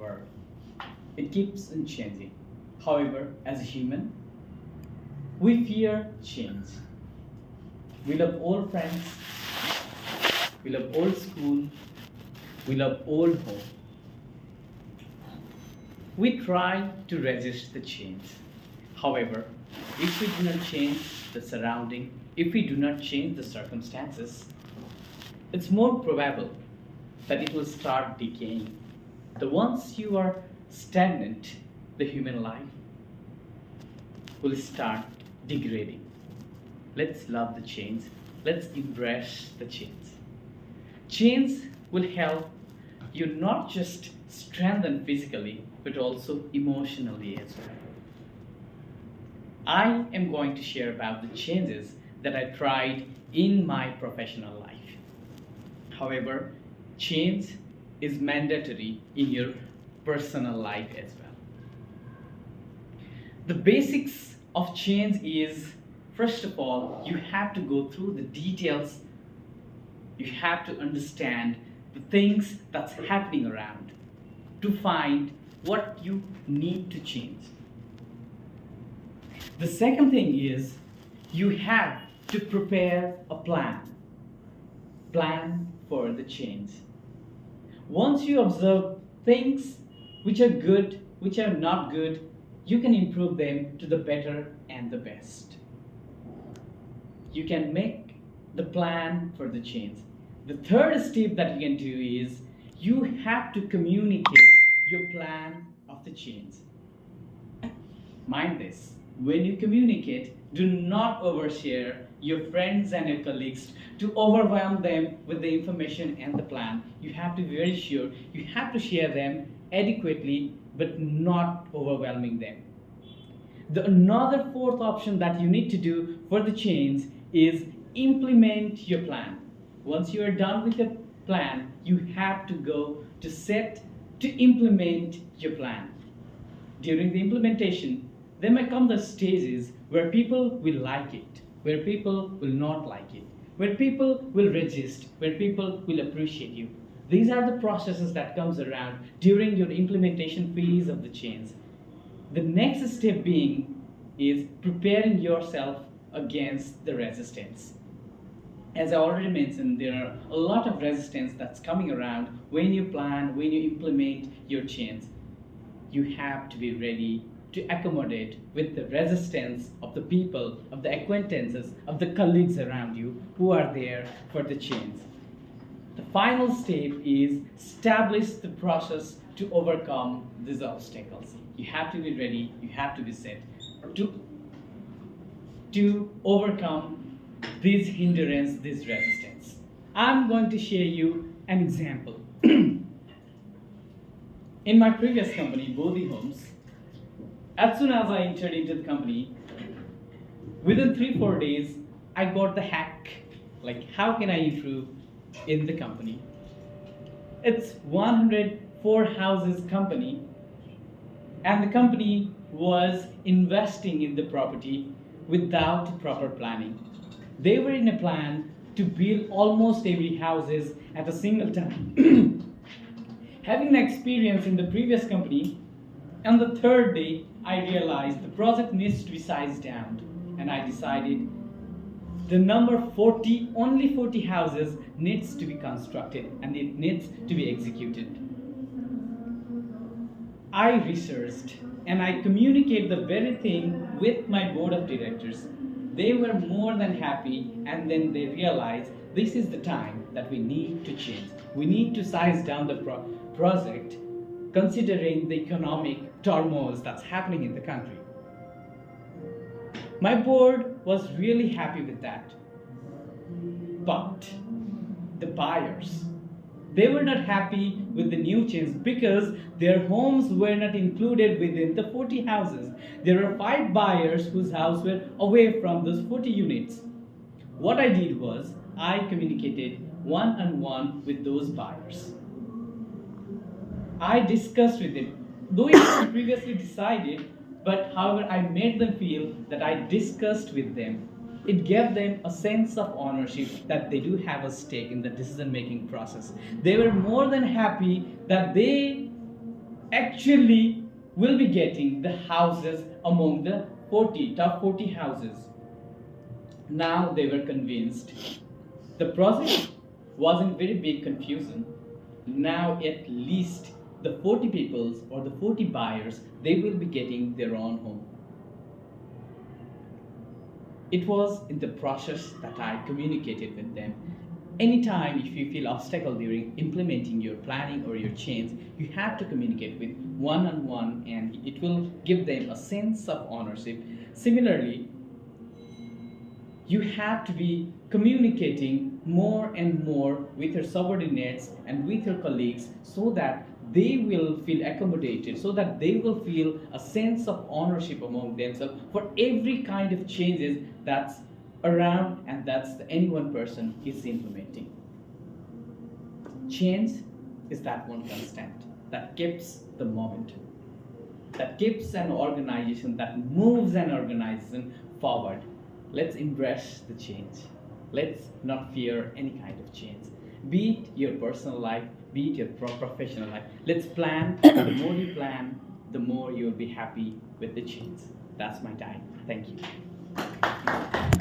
world. It keeps on changing. However, as a human, we fear change. We love old friends, we love old school, we love old home. We try to resist the change. However, if we do not change the surrounding, if we do not change the circumstances, it's more probable that it will start decaying. The once you are stagnant, the human life will start degrading. Let's love the change. Let's embrace the change. Change will help you not just strengthen physically, but also emotionally as well. I am going to share about the changes that I tried in my professional life. However, change is mandatory in your personal life as well. The basics of change is, first of all, you have to go through the details. You have to understand the things that's happening around to find what you need to change. The second thing is you have to prepare a plan for the change. Once you observe things which are good, which are not good, you can improve them to the better and the best. You can make the plan for the change. The third step that you can do is you have to communicate your plan of the change. Mind this, when you communicate, do not overshare your friends and your colleagues to overwhelm them with the information and the plan. You have to be very sure. You have to share them adequately, but not overwhelming them. Another fourth option that you need to do for the change is implement your plan. Once you are done with your plan, you have to go to implement your plan. During the implementation, there may come the stages where people will like it, where people will not like it, where people will resist, where people will appreciate you. These are the processes that comes around during your implementation phase of the change. The next step being is preparing yourself against the resistance. As I already mentioned, there are a lot of resistance that's coming around when you plan, when you implement your change. You have to be ready to accommodate with the resistance of the people, of the acquaintances, of the colleagues around you who are there for the change. The final step is establish the process to overcome these obstacles. You have to be ready, you have to be set to overcome these hindrance, this resistance. I'm going to share you an example. In my previous company, Bodhi Homes, as soon as I entered into the company, within 3-4 days, I got the hack. Like, how can I improve in the company? It's 104 houses company, and the company was investing in the property without proper planning. They were in a plan to build almost every houses at a single time. Having an experience in the previous company, on the third day, I realized the project needs to be sized down, and I decided the number 40, only 40 houses needs to be constructed and it needs to be executed. I researched and I communicated the very thing with my board of directors. They were more than happy, and then they realized this is the time that we need to change. We need to size down the project considering the economic turmoil that's happening in the country. My board was really happy with that. But the buyers, they were not happy with the new change because their homes were not included within the 40 houses. There were 5 buyers whose house were away from those 40 units. What I did was I communicated one-on-one with those buyers. I discussed with them, though it was previously decided, but however I made them feel that I discussed with them. It gave them a sense of ownership that they do have a stake in the decision-making process. They were more than happy that they actually will be getting the houses among the 40 top 40 houses. Now they were convinced. The project wasn't very big confusion. Now at least the 40 peoples or the 40 buyers, they will be getting their own home. It was in the process that I communicated with them. Anytime if you feel obstacle during implementing your planning or your change, you have to communicate with one on one and it will give them a sense of ownership. Similarly, you have to be communicating more and more with your subordinates and with your colleagues so that they will feel accommodated, so that they will feel a sense of ownership among themselves for every kind of changes that's around and that's any one person is implementing. Change is that one constant that keeps the momentum, that keeps an organization, that moves an organization forward. Let's embrace the change. Let's not fear any kind of change. Be it your personal life, be it your professional life. Let's plan. The more you plan, the more you'll be happy with the change. That's my time. Thank you.